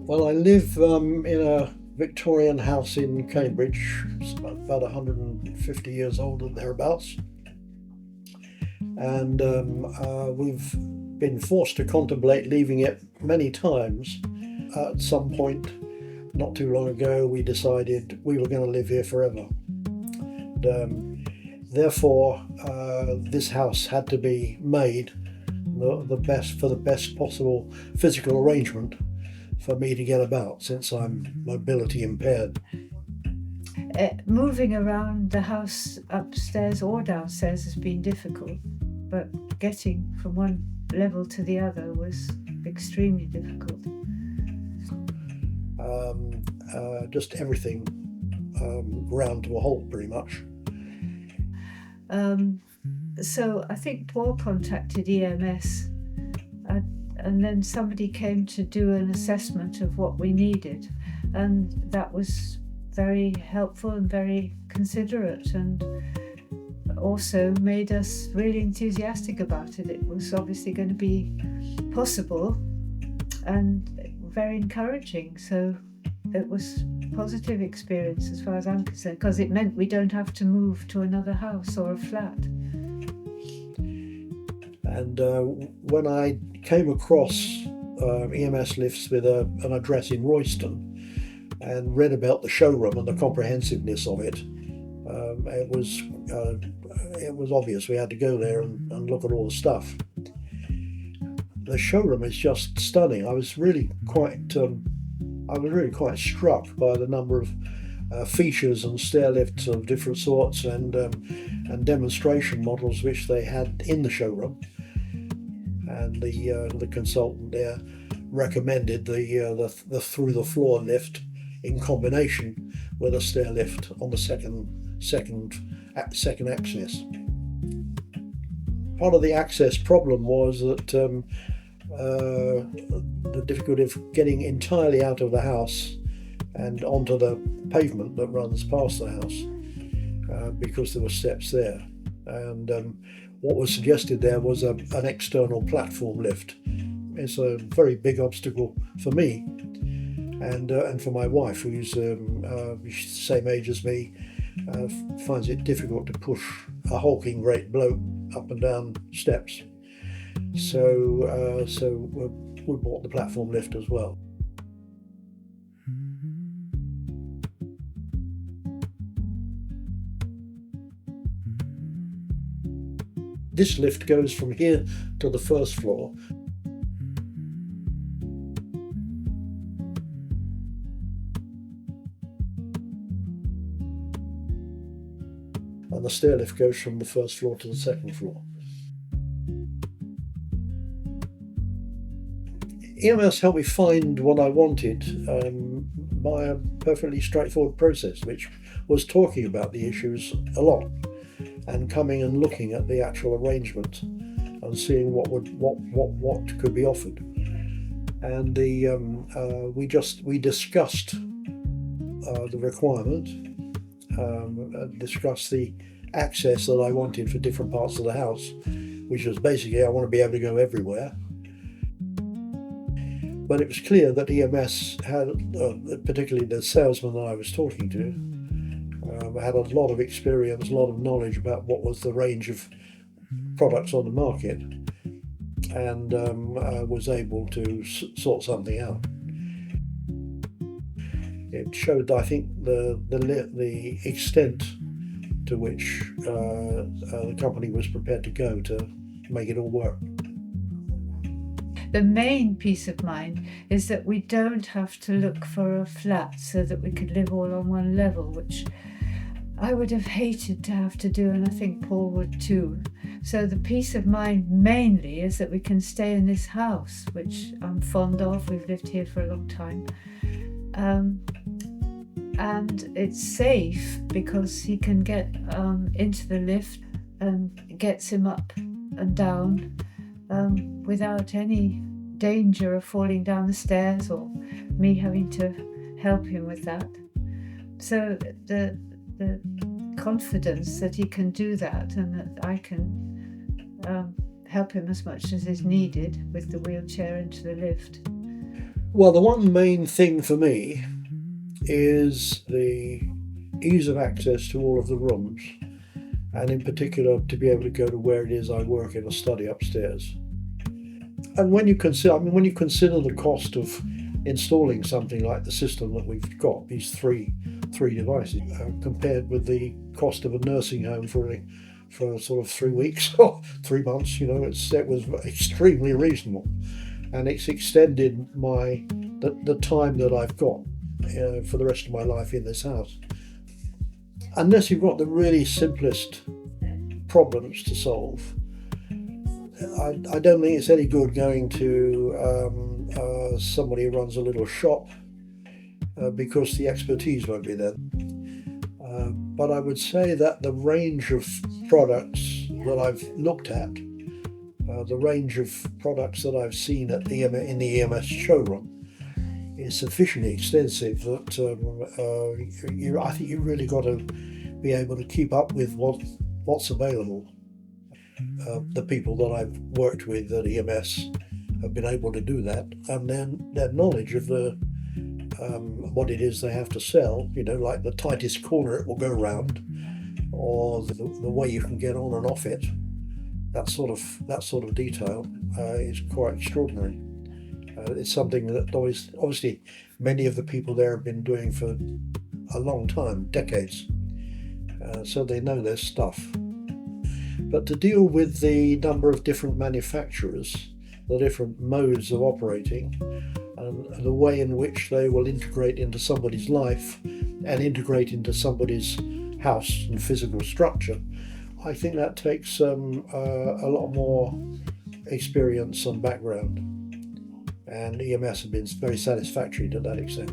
Well, I live in a Victorian house in Cambridge. It's about 150 years old and thereabouts. And we've been forced to contemplate leaving it many times. At some point, not too long ago, we decided we were going to live here forever. And, therefore, this house had to be made the best possible physical arrangement for me to get about, since I'm mobility impaired. Moving around the house upstairs or downstairs has been difficult, but getting from one level to the other was extremely difficult. Just everything ground to a halt, pretty much. So I think Paul contacted EMS, and then somebody came to do an assessment of what we needed, and that was very helpful and very considerate, and also made us really enthusiastic about it. It was obviously going to be possible and very encouraging, so it was a positive experience as far as I'm concerned, because it meant we don't have to move to another house or a flat. And when I came across EMS Lifts with an address in Royston and read about the showroom and the comprehensiveness of it, it was obvious we had to go there and look at all the stuff. The showroom is just stunning. I was really quite struck by the number of features and stairlifts of different sorts and demonstration models which they had in the showroom. And the consultant there recommended the through the floor lift in combination with a stair lift on the second access. Part of the access problem was that the difficulty of getting entirely out of the house and onto the pavement that runs past the house, because there were steps there. And what was suggested there was an external platform lift. It's a very big obstacle for me and for my wife, who's the same age as me, finds it difficult to push a hulking great bloke up and down steps. So we bought the platform lift as well. This lift goes from here to the first floor. And the stair lift goes from the first floor to the second floor. EMS helped me find what I wanted by a perfectly straightforward process, which was talking about the issues a lot and coming and looking at the actual arrangement and seeing what could be offered. And we discussed the requirement, discussed the access that I wanted for different parts of the house, which was basically I want to be able to go everywhere. But it was clear that EMS had, particularly the salesman that I was talking to, had a lot of experience, a lot of knowledge about what was the range of products on the market, and was able to sort something out. It showed, I think, the extent to which the company was prepared to go to make it all work. The main peace of mind is that we don't have to look for a flat so that we could live all on one level, which I would have hated to have to do, and I think Paul would too. So the peace of mind mainly is that we can stay in this house, which I'm fond of. We've lived here for a long time. And it's safe because he can get into the lift and gets him up and down without any danger of falling down the stairs or me having to help him with that. So the confidence that he can do that and that I can help him as much as is needed with the wheelchair into the lift. Well, the one main thing for me is the ease of access to all of the rooms, and in particular to be able to go to where it is I work in a study upstairs. And when you consider, the cost of installing something like the system that we've got, these three devices, compared with the cost of a nursing home for sort of 3 weeks or 3 months, it was extremely reasonable, and it's extended the time that I've got for the rest of my life in this house. Unless you've got the really simplest problems to solve, I don't think it's any good going to somebody who runs a little shop because the expertise won't be there. But I would say that the range of products that I've looked at, the range of products that I've seen in the EMS showroom, is sufficiently extensive that I think you've really got to be able to keep up with what's available. The people that I've worked with at EMS have been able to do that, and then their knowledge of what it is they have to sell, like the tightest corner it will go round, or the way you can get on and off it, that sort of detail is quite extraordinary. It's something that obviously many of the people there have been doing for a long time, decades, so they know their stuff. But to deal with the number of different manufacturers, the different modes of operating, and the way in which they will integrate into somebody's life and integrate into somebody's house and physical structure, I think that takes a lot more experience and background. And EMS have been very satisfactory to that extent.